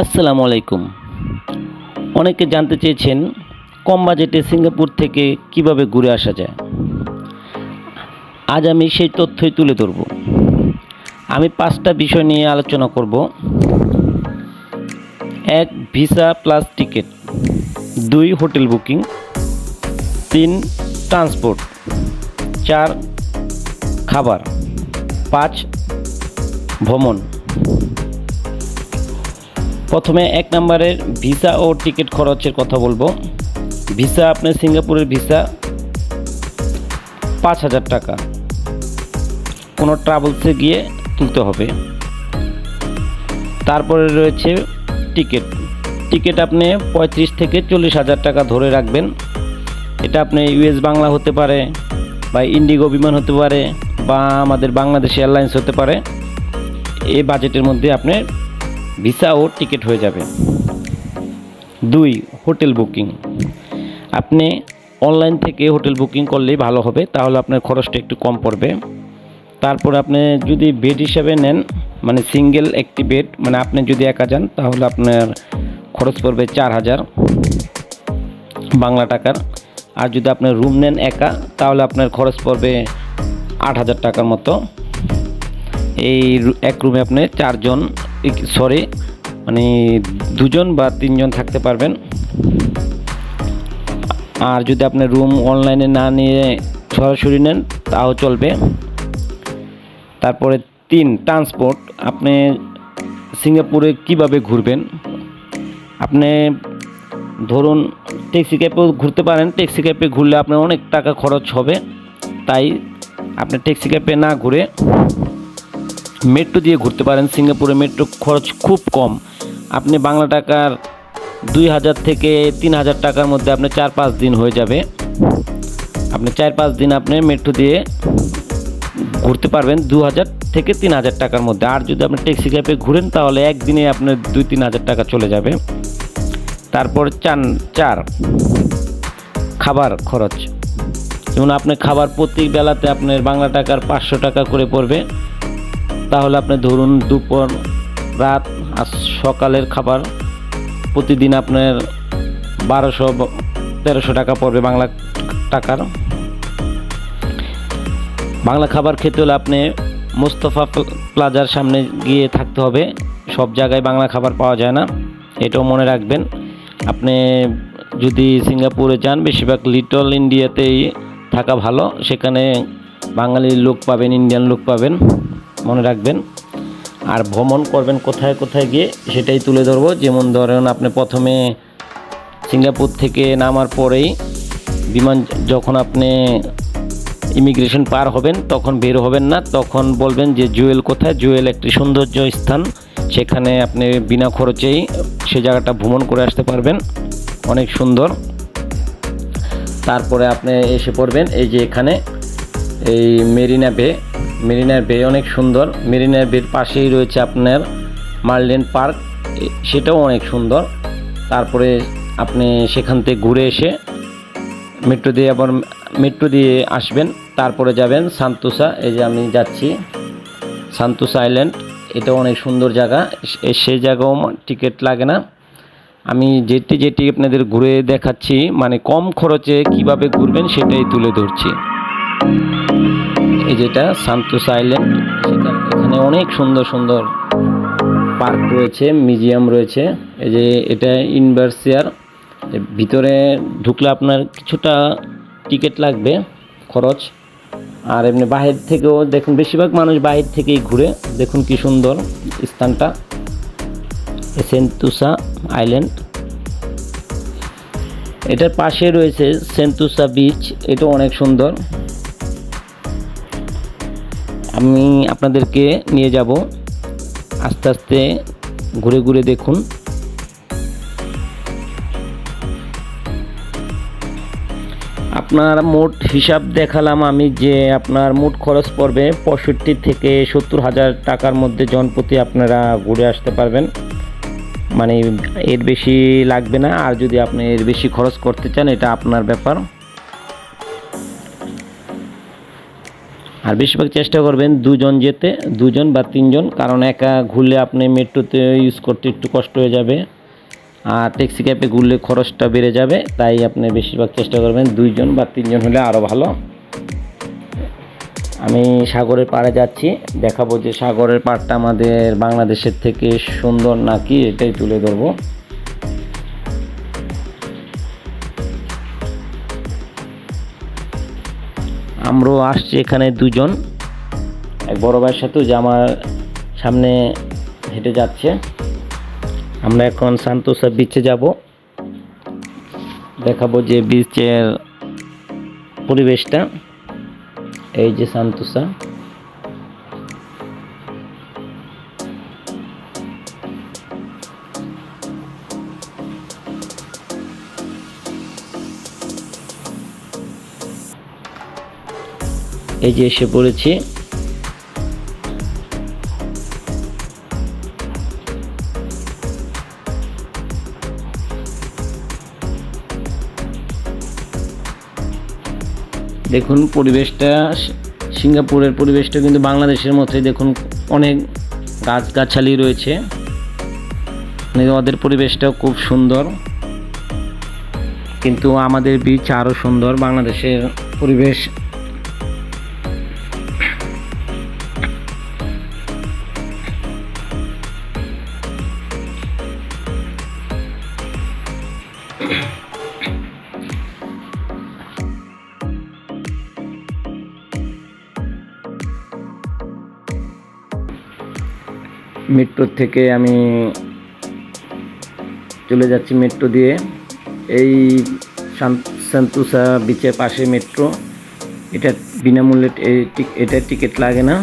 আসসালামু আলাইকুম। অনেকে জানতে চেয়েছেন কম বাজেটে সিঙ্গাপুর থেকে কিভাবে ঘুরে আসা যায়। আজ আমি সেই তথ্যই তুলে ধরব। আমি ৫টা বিষয় নিয়ে আলোচনা করব। ১. Visa plus ticket. ২. Hotel booking. ৩. Transport. ৪. খাবার। ৫. ভ্রমণ। প্রথমে ১ নম্বরের ভিসা ও টিকিট খরচের কথা বলবো। ভিসা, আপনার সিঙ্গাপুরের ভিসা ৫,০০০ টাকা কোনো ট্রাভেলসে গিয়ে তুলতে হবে। তারপরে রয়েছে টিকিট। টিকিট আপনি ৩৫ থেকে ৪০,০০০ টাকা ধরে রাখবেন। এটা আপনি ইউএস বাংলা হতে পারে, বা ইন্ডিগো বিমান হতে পারে, বা আমাদের বাংলাদেশ এয়ারলাইন্স হতে পারে। এই বাজেটের মধ্যে আপনার ভিসা ও টিকিট হয়ে যাবে। ২. Hotel booking. আপনি অনলাইন থেকে হোটেল বুকিং করলেই ভালো হবে, তাহলে আপনার খরচটা একটু কম পড়বে। তারপর আপনি যদি বেড হিসাবে নেন, মানে সিঙ্গেল একটি বেড, মানে আপনি যদি একা যান, তাহলে আপনার খরচ পড়বে ৪,০০০ বাংলা টাকার। আর যদি আপনি রুম নেন একা, তাহলে আপনার খরচ পড়বে ৮,০০০ টাকার মতো। এই এক রুমে আপনি মানে ২জন বা ৩জন থাকতে পারবেন। আর যদি আপনি রুম অনলাইনে না নিয়ে সরাসরি নেন, তাও চলবে। তারপরে ৩. ট্রান্সপোর্ট। আপনি সিঙ্গাপুরে কিভাবে ঘুরবেন। আপনি ধরুন ট্যাক্সি ক্যাবেও ঘুরতে পারেন। ট্যাক্সি ক্যাবে ঘুরলে আপনার অনেক টাকা খরচ হবে, তাই আপনি ট্যাক্সি ক্যাবে না ঘুরে মেট্রো দিয়ে ঘুরতে পারেন। সিঙ্গাপুরে মেট্রো খরচ খুব কম। আপনি বাংলা টাকার ২,০০০ থেকে ৩,০০০ টাকার মধ্যে আপনি ৪-৫ দিন হয়ে যাবে। আপনি ৪-৫ দিন আপনি মেট্রো দিয়ে ঘুরতে পারবেন ২,০০০ থেকে ৩,০০০ টাকার মধ্যে। আর যদি আপনি ট্যাক্সি ক্যাবে ঘুরেন, তাহলে একদিনে আপনার ২-৩,০০০ টাকা চলে যাবে। তারপর ৪. খাবার খরচ। যেমন আপনি খাবার প্রতি বেলাতে আপনার বাংলা টাকার ৫০০ টাকা করে পড়বে। তাহলে আপনি ধরুন দুপুর, রাত আর সকালের খাবার প্রতিদিন আপনার ১২০০-১৩০০ টাকা পড়বে বাংলা টাকার। বাংলা খাবার খেতে হলে আপনি মোস্তফা প্লাজার সামনে গিয়ে থাকতে হবে। সব জায়গায় বাংলা খাবার পাওয়া যায় না, এটাও মনে রাখবেন। আপনি যদি সিঙ্গাপুরে যান, বেশিরভাগ লিটল ইন্ডিয়াতেই থাকা ভালো। সেখানে বাঙালি লোক পাবেন, ইন্ডিয়ান লোক পাবেন, মনে রাখবেন। আর ভ্রমণ করবেন কোথায় কোথায় গিয়ে, সেটাই তুলে ধরবো। যেমন ধরেন, আপনি প্রথমে সিঙ্গাপুর থেকে নামার পরেই বিমান, যখন আপনি ইমিগ্রেশন পার হবেন, তখন বের হবেন না। তখন বলবেন যে জুয়েল কোথায়। জুয়েল একটি সৌন্দর্য স্থান, সেখানে আপনি বিনা খরচেই সে জায়গাটা ভ্রমণ করে আসতে পারবেন, অনেক সুন্দর। তারপরে আপনি এসে পড়বেন এই যে এখানে, এই মেরিনা বে অনেক সুন্দর। মেরিনা বের পাশেই রয়েছে আপনার মার্লেন পার্ক, সেটাও অনেক সুন্দর। তারপরে আপনি সেখান থেকে ঘুরে এসে মেট্রো দিয়ে আসবেন। তারপরে যাবেন সান্তোসা। এই যে আমি যাচ্ছি সান্তোসা আইল্যান্ড, এটাও অনেক সুন্দর জায়গা। সেই জায়গাও টিকিট লাগে না। আমি যেটি আপনাদের ঘুরে দেখাচ্ছি, মানে কম খরচে কিভাবে ঘুরবেন সেটাই তুলে ধরছি। এই যেটা সান্তোসা আইল্যান্ড, এখানে অনেক সুন্দর সুন্দর পার্ক রয়েছে, মিউজিয়াম রয়েছে। এই যে এটা ইনভার্সিয়ার, ভিতরে ঢুকলে আপনার কিছুটা টিকিট লাগবে, খরচ। আর এমনি বাহির থেকেও দেখুন, বেশিরভাগ মানুষ বাহির থেকেই ঘুরে। দেখুন কি সুন্দর স্থানটা, সেন্টোসা আইল্যান্ড। এটার পাশে রয়েছে সেন্টোসা বিচ, এটা অনেক সুন্দর। আমি আপনাদেরকে নিয়ে যাব, আস্তে আস্তে ঘুরে ঘুরে দেখুন। আপনার মোট হিসাব দেখালাম আমি, যে আপনার মোট খরচ পড়বে ৬৫ থেকে ৭০,০০০ টাকার মধ্যে জনপ্রতি আপনারা ঘুরে আসতে পারবেন। মানে এর বেশি লাগবে না। আর যদি আপনি এর বেশি খরচ করতে চান, এটা আপনার ব্যাপার। আর বেশিরভাগ চেষ্টা করবেন দুজন যেতে, দুজন বা তিনজন, কারণ একা ঘুরলে আপনি মেট্রোতে ইউজ করতে একটু কষ্ট হয়ে যাবে, আর ট্যাক্সি ক্যাবে ঘুরলে খরচটা বেড়ে যাবে। তাই আপনি বেশিরভাগ চেষ্টা করবেন দুইজন বা তিনজন হলে আরও ভালো। আমি সাগরের পাড়ে যাচ্ছি, দেখাবো যে সাগরের পাড়টা আমাদের বাংলাদেশের থেকে সুন্দর নাকি, এটাই তুলে ধরবো। আমরাও আসছি এখানে দুজন, এক বড় ভাইয়ের সাথে, যে আমার সামনে হেঁটে যাচ্ছে। আমরা এখন সান্তোসা বিচে যাব, দেখাবো যে বিচের পরিবেশটা। এই যে সান্তোসা, এই যে এসে পড়েছি। দেখুন পরিবেশটা, সিঙ্গাপুরের পরিবেশটা কিন্তু বাংলাদেশের মতোই। দেখুন অনেক গাছগাছালি রয়েছে, ওদের পরিবেশটাও খুব সুন্দর, কিন্তু আমাদের বিচ আরও সুন্দর। বাংলাদেশের পরিবেশ মেট্রো থেকে আমি চলে যাচ্ছি মেট্রো দিয়ে। এই সান্তোসা বিচের পাশে মেট্রো, এটা বিনামূল্যে, এটা টিকিট লাগে না।